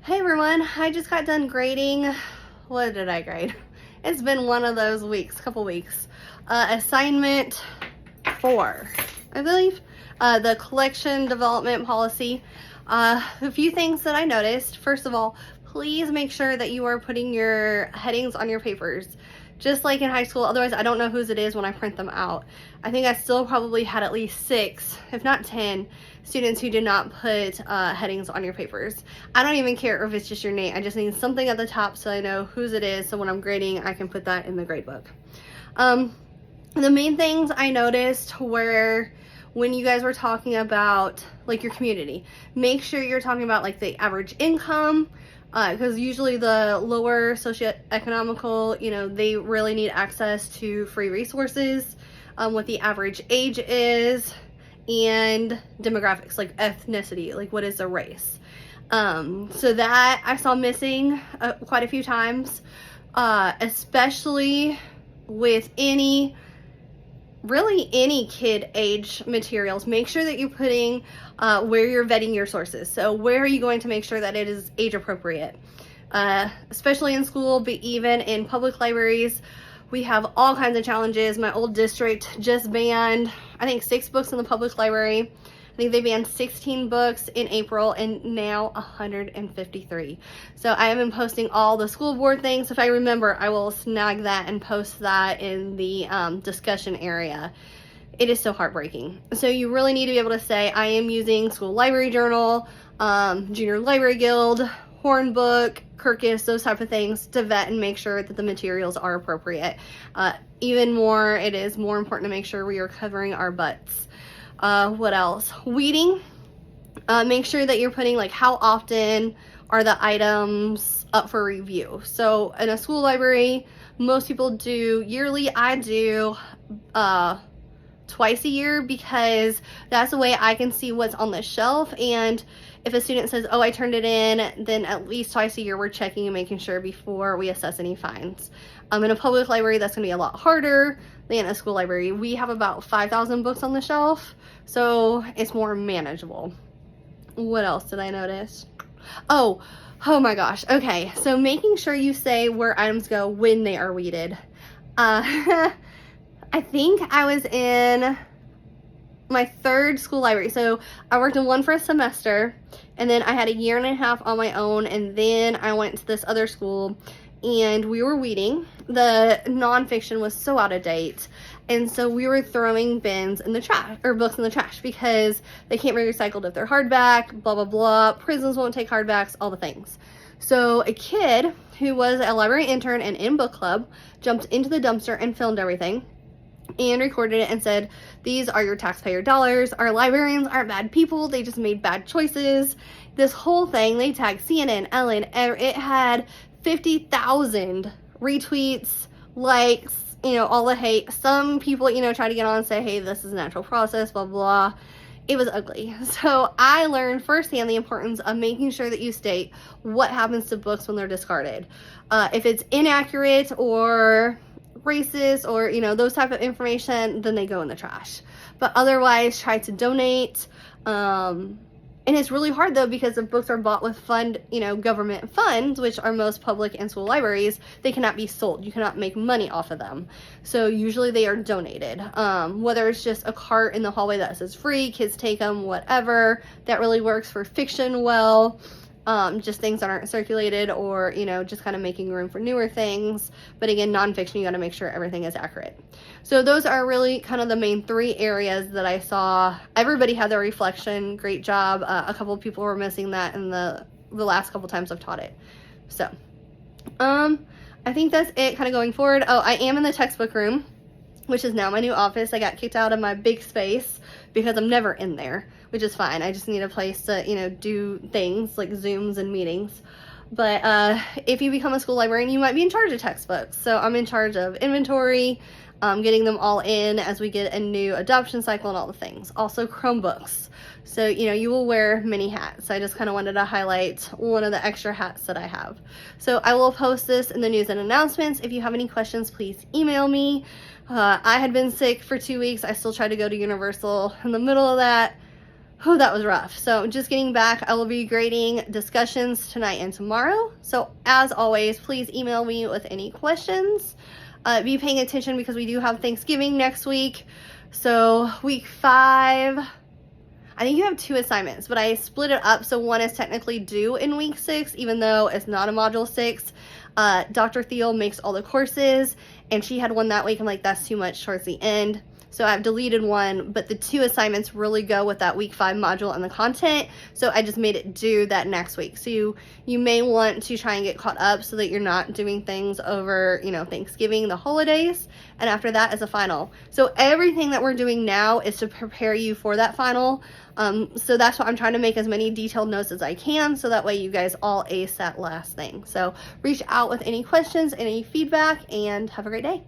Hey everyone, I just got done grading. What did I grade? It's been one of those weeks, couple weeks. Assignment 4, I believe. The collection development policy. A few things that I noticed. First of all, please make sure that you are putting your headings on your papers. Just like in high school, otherwise I don't know whose it is when I print them out. I think I still probably had at least 6, if not 10, students who did not put headings on your papers. I don't even care if it's just your name. I just need something at the top so I know whose it is, so when I'm grading, I can put that in the grade book. The main things I noticed were when you guys were talking about like your community, make sure you're talking about like the average income, because usually the lower socioeconomical, they really need access to free resources, what the average age is, and demographics, like ethnicity, like what is the race. So that I saw missing quite a few times, especially with any kid age materials. Make sure that you're putting where you're vetting your sources. So where are you going to make sure that it is age appropriate? Especially in school, but even in public libraries, we have all kinds of challenges. My old district just banned, I think, 6 books in the public library. I think they banned 16 books in April and now 153. So I have been posting all the school board things. If I remember, I will snag that and post that in the discussion area. It is so heartbreaking. So you really need to be able to say, I am using School Library Journal, Junior Library Guild, Hornbook, Kirkus, those type of things to vet and make sure that the materials are appropriate. Even more, it is more important to make sure we are covering our butts. What else? Weeding. Make sure that you're putting like how often are the items up for review. So in a school library, most people do yearly. I do twice a year because that's the way I can see what's on the shelf. And if a student says, oh, I turned it in, then at least twice a year we're checking and making sure before we assess any fines. In a public library, that's going to be a lot harder than a school library. We have about 5,000 books on the shelf, so it's more manageable. What else did I notice? Oh my gosh. Okay, so making sure you say where items go when they are weeded. I think I was in my 3rd school library. So I worked in one for a semester, and then I had a year and a half on my own, and then I went to this other school and we were weeding. The nonfiction was so out of date, and so we were throwing bins in the trash, or books in the trash, because they can't be recycled if they're hardback, blah blah blah, prisons won't take hardbacks, all the things. So a kid who was a library intern and in book club jumped into the dumpster and filmed everything and recorded it and said, these are your taxpayer dollars. Our librarians aren't bad people. They just made bad choices. This whole thing, they tagged CNN, Ellen, it had 50,000 retweets, likes, all the hate. Some people, try to get on and say, hey, this is a natural process, blah, blah. It was ugly. So I learned firsthand the importance of making sure that you state what happens to books when they're discarded. If it's inaccurate or racist or those type of information, then they go in the trash. But otherwise, try to donate. And it's really hard though, because if books are bought with government funds, which are most public and school libraries, they cannot be sold. You cannot make money off of them. So usually they are donated. Whether it's just a cart in the hallway that says free, kids take them, whatever. That really works for fiction well. Just things that aren't circulated, or just kind of making room for newer things. But again, nonfiction, you got to make sure everything is accurate. So those are really kind of the main 3 areas that I saw. Everybody had their reflection. Great job. A couple of people were missing that in the last couple times I've taught it. So I think that's it kind of going forward. Oh, I am in the textbook room, which is now my new office. I got kicked out of my big space because I'm never in there, which is fine. I just need a place to, do things like Zooms and meetings. But if you become a school librarian, you might be in charge of textbooks. So I'm in charge of inventory, getting them all in as we get a new adoption cycle and all the things. Also Chromebooks. So, you will wear many hats. So I just kind of wanted to highlight one of the extra hats that I have. So I will post this in the news and announcements. If you have any questions, please email me. I had been sick for 2 weeks. I still tried to go to Universal in the middle of that. Oh, that was rough. So just getting back, I will be grading discussions tonight and tomorrow. So as always, please email me with any questions. Be paying attention because we do have Thanksgiving next week. So week 5, I think you have 2 assignments, but I split it up so one is technically due in week 6, even though it's not a module 6. Dr. Thiel makes all the courses, and she had one that week. I'm like, that's too much towards the end. So I've deleted one, but the 2 assignments really go with that week 5 module and the content. So I just made it due that next week. So you may want to try and get caught up so that you're not doing things over, you know, Thanksgiving, the holidays, and after that is a final. So everything that we're doing now is to prepare you for that final. So that's why I'm trying to make as many detailed notes as I can, so that way you guys all ace that last thing. So reach out with any questions, any feedback, and have a great day.